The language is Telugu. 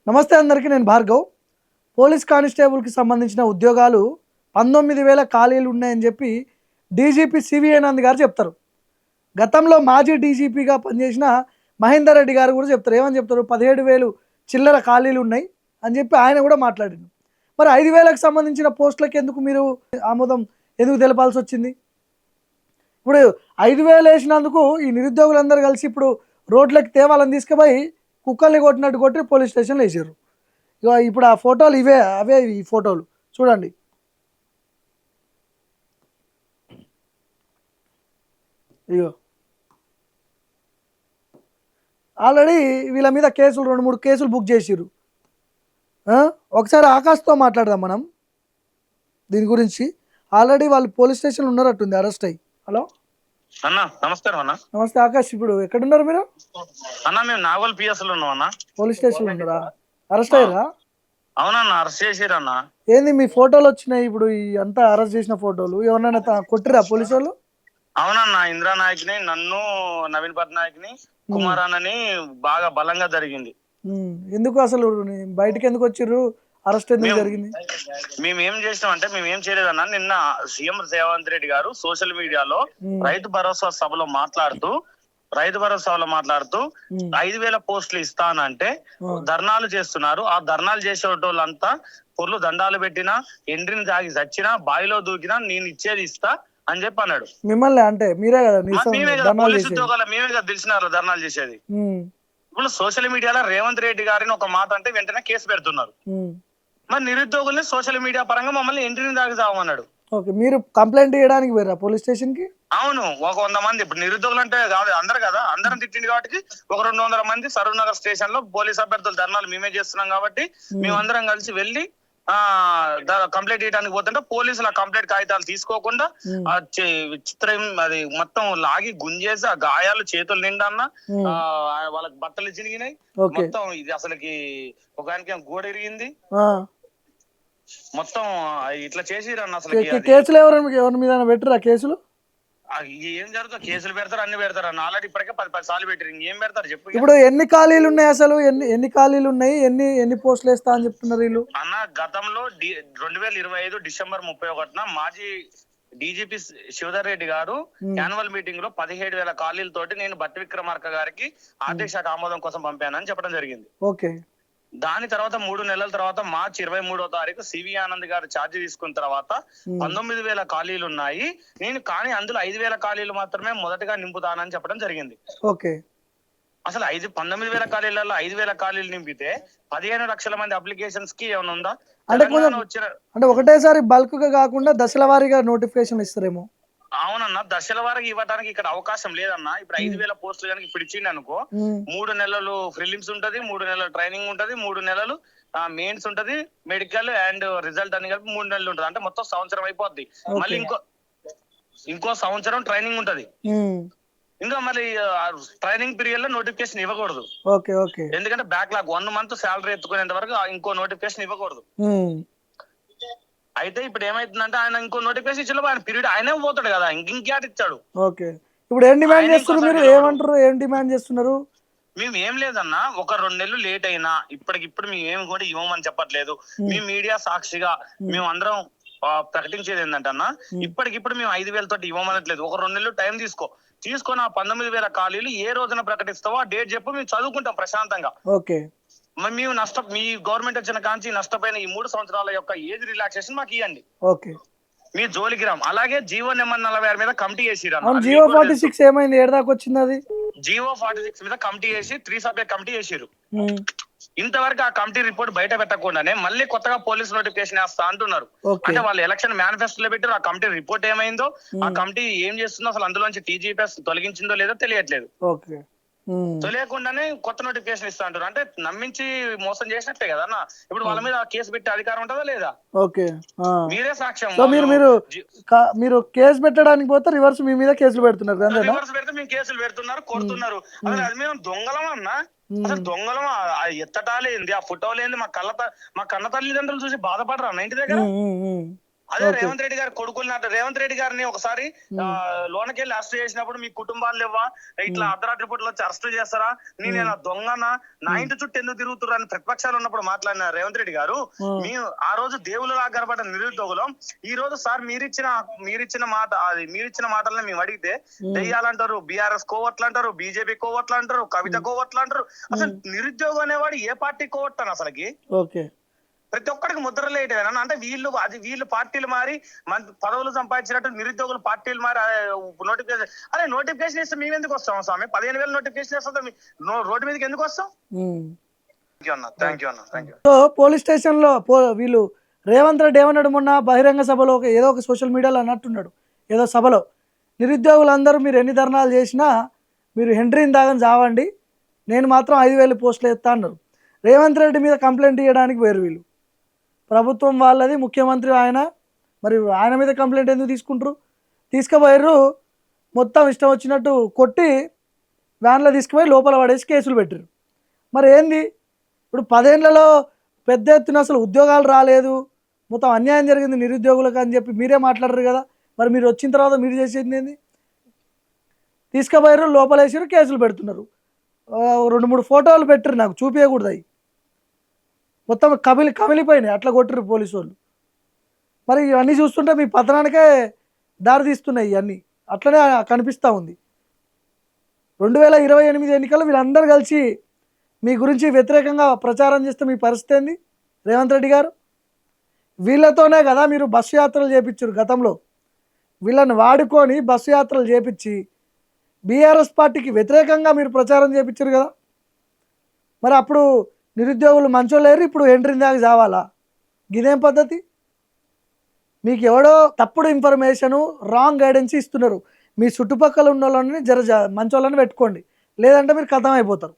నమస్తే అందరికీ. నేను భార్గవ్. పోలీస్ కానిస్టేబుల్కి సంబంధించిన ఉద్యోగాలు 19,000 ఖాళీలు ఉన్నాయని చెప్పి డీజీపీ సివి ఆనంద్ గారు చెప్తారు. గతంలో మాజీ డీజీపీగా పనిచేసిన మహేందర్ రెడ్డి గారు కూడా చెప్తారు. ఏమని చెప్తారు? 17,000 చిల్లర ఖాళీలు ఉన్నాయి అని చెప్పి ఆయన కూడా మాట్లాడింది. మరి 5,000కి సంబంధించిన పోస్టులకు ఎందుకు మీరు ఆమోదం ఎందుకు తెలపాల్సి వచ్చింది? ఇప్పుడు 5,000 వేసినందుకు ఈ నిరుద్యోగులందరూ కలిసి ఇప్పుడు రోడ్లకి తేవాలని తీసుకుపోయి కుక్కల్ని కొట్టినట్టు కొట్టి పోలీస్ స్టేషన్లో వేసారు. ఇగో ఇప్పుడు ఆ ఫోటోలు అవే ఈ ఫోటోలు చూడండి. ఇగో ఆల్రెడీ వీళ్ళ మీద కేసులు 2-3 కేసులు బుక్ చేసిర్రు. ఒకసారి ఆకాష్తో మాట్లాడదాం మనం దీని గురించి. ఆల్రెడీ వాళ్ళు పోలీస్ స్టేషన్లో ఉన్నారట్టుంది అరెస్ట్ అయ్యి. హలో అన్న, నమస్కారం అన్న. నమస్తే ఆకాష్. ఇప్పుడు ఎక్కడున్నారు మీరు? అన్న మేము నాగోల్ పిఎస్ లో ఉన్నాం అన్న. పోలీస్ స్టేషన్లో ఉన్నారా? అరెస్ట్ అయ్యారా? అవునన్న, అరెస్ట్ చేసిర్రు అన్న. ఏంది మీ ఫోటోలు వచ్చినాయి ఇప్పుడు? ఈ అంతా అరెస్ట్ చేసిన ఫోటోలు ఎవరన్నా కొట్టిరా పోలీసు వాళ్ళు? అవునన్న, ఇందిరా నాయక్ ని, నన్ను, నవీన్ పట్నాయక్ ని, కుమార్ అన్నని బాగా బలంగా జరిగింది. ఎందుకు అసలు బయటకి ఎందుకు వచ్చిర్రు? అరెస్ట్ ఎందుకు జరిగింది? మేము ఏం చేసినాం అంటే, మేము ఏం చేయలేదన్న. నిన్న సీఎం రేవంత్ రెడ్డి గారు సోషల్ మీడియాలో రైతు భరోసా సభలో మాట్లాడుతూ 5,000 పోస్టులు ఇస్తానంటే ధర్నాలు చేస్తున్నారు. ఆ ధర్నాలు చేసే వాళ్ళంతా పొర్లు దండాలు పెట్టినా, ఎండ్రిని తాగి చచ్చినా, బావిలో దూకినా నేను ఇచ్చేది ఇస్తా అని చెప్పి అన్నాడు. మిమ్మల్ని అంటే మీరే కదా? మేమే కదా పోలీసు ఉద్యోగాలు, మేమే కదా తెలిసినారు ధర్నాలు చేసేది. ఇప్పుడు సోషల్ మీడియాలో రేవంత్ రెడ్డి గారిని ఒక మాట అంటే వెంటనే కేసు పెడుతున్నారు. మరి నిరుద్యోగుల్ని సోషల్ మీడియా పరంగా మమ్మల్ని ఎంట్రీని దాకా చావమన్నాడు. ఓకే, మీరు కంప్లైంట్ చేయడానికి పోయారా పోలీస్ స్టేషన్ కి? అవును, ఒక 100 మంది. ఇప్పుడు నిరుద్యోగులు అంటే కాదు అందరు కదా, అందరం తిట్టింది కాబట్టి ఒక 200 మంది సరూర్ నగర్ స్టేషన్ లో పోలీస్ అభ్యర్థులు ధర్నాలు మేమే చేస్తున్నాం కాబట్టి మేమందరం కలిసి వెళ్ళి కంప్లైంట్ చేయడానికి పోతుంటే పోలీసులు ఆ కంప్లైంట్ కాగితాలు తీసుకోకుండా విచిత్రం అది మొత్తం లాగి గుంజేసి ఆ గాయాలు చేతులు నిండా అన్న వాళ్ళకి బట్టలు చినిగినాయి మొత్తం. ఇది అసలుకి ఒక ఆయనకి గోడ ఇరిగింది మొత్తం. ఇట్లా చేసిరన్న. అసలు కేసులు ఎవరి మీద పెట్టరా? కేసులు ఏం జరుగుతుంది? కేసులు పెడతారు, అన్ని పెడతారు అన్న. ఆల్రెడీ ఇప్పటికే 10 సార్లు పెట్టారు. ఇంకేం పెడతారు చెప్పు? ఇప్పుడు ఎన్ని ఖాళీలు ఉన్నాయి అసలు? ఎన్ని ఖాళీలు ఉన్నాయి? ఎన్ని పోస్టులు వేస్తా అని చెప్తున్నారు వీళ్ళు? అన్న, గతంలో 2025 డిసెంబర్ 31న మాజీ డీజీపీ శివధర్ రెడ్డి గారు యాన్యువల్ మీటింగ్ లో 17,000 ఖాళీలతోటి నేను బట్టి విక్రమార్క గారికి ఆర్థిక శాఖ ఆమోదం కోసం పంపానని చెప్పడం జరిగింది. ఓకే. దాని తర్వాత 3 నెలల తర్వాత మార్చి 23వ తారీఖు సివి ఆనంద్ గారు ఛార్జ్ తీసుకున్న తర్వాత 19,000 ఖాళీలు ఉన్నాయి కానీ అందులో 5,000 ఖాళీలు మాత్రమే మొదటగా నింపుతానని చెప్పడం జరిగింది. ఓకే. అసలు 19,000 ఖాళీలలో 5,000 ఖాళీలు నింపితే 15 లక్షల మంది అప్లికేషన్స్ కి ఏమైనా ఉందా? అంటే ఒకటేసారి బల్క్ గా కాకుండా దశల వారీగా నోటిఫికేషన్ ఇస్తారేమో. అవునన్నా, దశల వారికి ఇవ్వడానికి ఇక్కడ అవకాశం లేదన్నా. ఇప్పుడు 5,000 పోస్టులు కనుక ఇప్పుడు ఇచ్చిండి అనుకో, 3 నెలలు ప్రిలిమ్స్ ఉంటది, 3 నెలలు ట్రైనింగ్ ఉంటది, 3 నెలలు మెయిన్స్ ఉంటది, మెడికల్ అండ్ రిజల్ట్ అని కలిపి 3 నెలలు ఉంటది. అంటే మొత్తం సంవత్సరం అయిపోద్ది. మళ్ళీ ఇంకో సంవత్సరం ట్రైనింగ్ ఉంటది. ఇంకా మళ్ళీ ట్రైనింగ్ పీరియడ్ లో నోటిఫికేషన్ ఇవ్వకూడదు. ఎందుకంటే బ్యాక్లాగ్ 1 మంత్ శాలరీ ఎత్తుకునేంత వరకు ఇంకో నోటిఫికేషన్ ఇవ్వకూడదు. అయితే ఇప్పుడు ఏమైతుందంటే ఆయన ఇంకో నోటిఫికేషన్ ఇచ్చిన ఆయన పీరియడ్ ఆయనే పోతాడు కదా, ఇంకేటి ఇచ్చాడు. ఓకే. ఇప్పుడు ఏం డిమాండ్ చేస్తున్నారు మీరు? ఏమంటారు? ఏం డిమాండ్ చేస్తున్నారు? మేము ఏం లేదన్నా, ఒక 2 నెలలు లేట్ అయినా ఇప్పటికిప్పుడు మేము ఏమి కూడా ఇవ్వమని చెప్పట్లేదు. మీ మీడియా సాక్షిగా మేము అందరం ప్రకటించేది ఏంటంటే అన్న, ఇప్పటికిప్పుడు మేము 5,000 తోటి ఇవ్వమనట్లేదు. ఒక 2 నెలలు టైం తీసుకొని ఆ 19,000 ఖాళీలు ఏ రోజున ప్రకటిస్తావో ఆ డేట్ చెప్పు, మేము చదువుకుంటాం ప్రశాంతంగా. ఓకే. మేము మీ గవర్నమెంట్ వచ్చిన కాంచి నష్టపోయిన ఈ 3 సంవత్సరాల యొక్క ఏజ్ రిలాక్సేషన్ మాకు ఇవ్వండి. ఓకే. మీ జోలికి రామ్. అలాగే జీవో నెంబర్ 46 మీద కమిటీ చేసిరా. జీవో 46 ఏమైంది? ఏడాదికి వచ్చింది అది. జీవో 46 మీద కమిటీ చేసి 3 సభ్య కమిటీ చేసిరు. ఇంతవరకు ఆ కమిటీ రిపోర్ట్ బయట పెట్టకుండానే మళ్ళీ కొత్తగా పోలీస్ నోటిఫికేషన్ వేస్తా అంటున్నారు. అంటే వాళ్ళు ఎలక్షన్ మేనిఫెస్టోలో పెట్టారు. ఆ కమిటీ రిపోర్ట్ ఏమైందో, ఆ కమిటీ ఏం చేస్తుందో, అసలు అందులోంచి టీజీపీఎస్ తొలగించిందో లేదో తెలియట్లేదు. తెలియకుండానే కొత్త నోటిఫికేషన్ ఇస్తా అంటారు. అంటే నమ్మించి మోసం చేసినట్టే కదా అన్న. ఇప్పుడు వాళ్ళ మీద కేసు పెట్టే అధికారం ఉంటుందా లేదా? ఓకే. మీరే సాక్ష్యం. మీరు కేసు పెట్టడానికి పోతే రివర్స్ మీ మీద కేసులు పెడుతున్నారు. రివర్స్ పెడితే మేము కేసులు పెడుతున్నారు, కొడుతున్నారు. అసలు అది మేము దొంగలం అన్నా. అసలు దొంగలం ఎత్తటాలేంది, ఆ ఫోటోలేంది? మా కన్న తల్లిదండ్రులు చూసి బాధపడరా అన్న ఇంటి దగ్గర? అదే ఓకే. రేవంత్ రెడ్డి గారి కొడుకులు రేవంత్ రెడ్డి గారిని ఒకసారి లోనకెళ్ళి అరెస్ట్ చేసినప్పుడు మీ కుటుంబాలు లేవా, ఇట్లా అర్ధరాత్రి పూటలో వచ్చి అరెస్ట్ చేస్తారా, నేను దొంగనా, నా ఇంటి చుట్టూ ఎందుకు తిరుగుతున్నారు అని ప్రతిపక్షాలు ఉన్నప్పుడు మాట్లాడిన రేవంత్ రెడ్డి గారు, మేము ఆ రోజు దేవుళ్ళలా కనబడ్డ నిరుద్యోగులం, ఈ రోజు సార్ మీరిచ్చిన మాటలను మేము అడిగితే దెయ్యాలంటారు, బీఆర్ఎస్ కోవట్లు అంటారు, బీజేపీ కోవట్లు అంటారు, కవిత కోవట్లు అంటారు. అసలు నిరుద్యోగం అనేవాడు ఏ పార్టీ కోవట్టాను అసలుకి? ఓకే. ప్రతి ఒక్కడికి ముద్రలేయటమేనా? అంటే వీళ్ళు పార్టీలు మారి పదవులు సంపాదించినట్టు నిరుద్యోగులు పార్టీలు మారి నోటిఫికేషన్ ఇస్తే మేము ఎందుకు వస్తాం స్వామి? 15,000 నోటిఫికేషన్ ఇస్తే రోడ్డు మీదకి ఎందుకు వస్తాం? థ్యాంక్ యూ అన్న. సో పోలీస్ స్టేషన్లో వీళ్ళు రేవంత్ రెడ్డి ఏమన్నాడు మొన్న బహిరంగ సభలో, ఏదో ఒక సోషల్ మీడియాలో అన్నట్టున్నాడు, ఏదో సభలో నిరుద్యోగులందరూ మీరు ఎన్ని ధర్నాలు చేసినా మీరు హెండ్రీని దాగని చావండి, నేను మాత్రం 5,000 పోస్టులు ఎత్తా అన్నారు. రేవంత్ రెడ్డి మీద కంప్లైంట్ ఇవ్వడానికి వేరు వీళ్ళు, ప్రభుత్వం వాళ్ళది, ముఖ్యమంత్రి ఆయన, మరి ఆయన మీద కంప్లైంట్ ఎందుకు తీసుకుంటారు? తీసుకుపోయారు, మొత్తం ఇష్టం వచ్చినట్టు కొట్టి వ్యాన్లో తీసుకుపోయి లోపల పడేసి కేసులు పెట్టారు. మరి ఏంది ఇప్పుడు 10 ఏళ్లలో పెద్ద ఎత్తున అసలు ఉద్యోగాలు రాలేదు, మొత్తం అన్యాయం జరిగింది నిరుద్యోగులకు అని చెప్పి మీరే మాట్లాడరు కదా, మరి మీరు వచ్చిన తర్వాత మీరు చేసేది ఏంది? తీసుకుపోయారు, లోపలేసారు, కేసులు పెడుతున్నారు. 2-3 ఫోటోలు పెట్టారు, నాకు చూపించకూడదు, అవి మొత్తం కమిలిపోయినాయి, అట్లా కొట్టరు పోలీసు వాళ్ళు. మరి ఇవన్నీ చూస్తుంటే మీ పతనానికే దారి తీస్తున్నాయి ఇవన్నీ, అట్లనే కనిపిస్తూ ఉంది. 2028 ఎన్నికల్లో వీళ్ళందరూ కలిసి మీ గురించి వ్యతిరేకంగా ప్రచారం చేస్తే మీ పరిస్థితి ఏంది రేవంత్ రెడ్డి గారు? వీళ్ళతోనే కదా మీరు బస్సు యాత్రలు చేపించారు గతంలో, వీళ్ళని వాడుకొని బస్సు యాత్రలు చేపించి బీఆర్ఎస్ పార్టీకి వ్యతిరేకంగా మీరు ప్రచారం చేపించారు కదా. మరి అప్పుడు నిరుద్యోగులు మంచోళ్ళు లేరు, ఇప్పుడు ఎంట్రీ దాకా చావాలా? ఇదేం పద్ధతి? మీకు ఎవడో తప్పుడు ఇన్ఫర్మేషను, రాంగ్ గైడెన్స్ ఇస్తున్నారు. మీ చుట్టుపక్కల ఉన్న వాళ్ళని మంచోళ్ళని పెట్టుకోండి, లేదంటే మీరు కథం అయిపోతారు.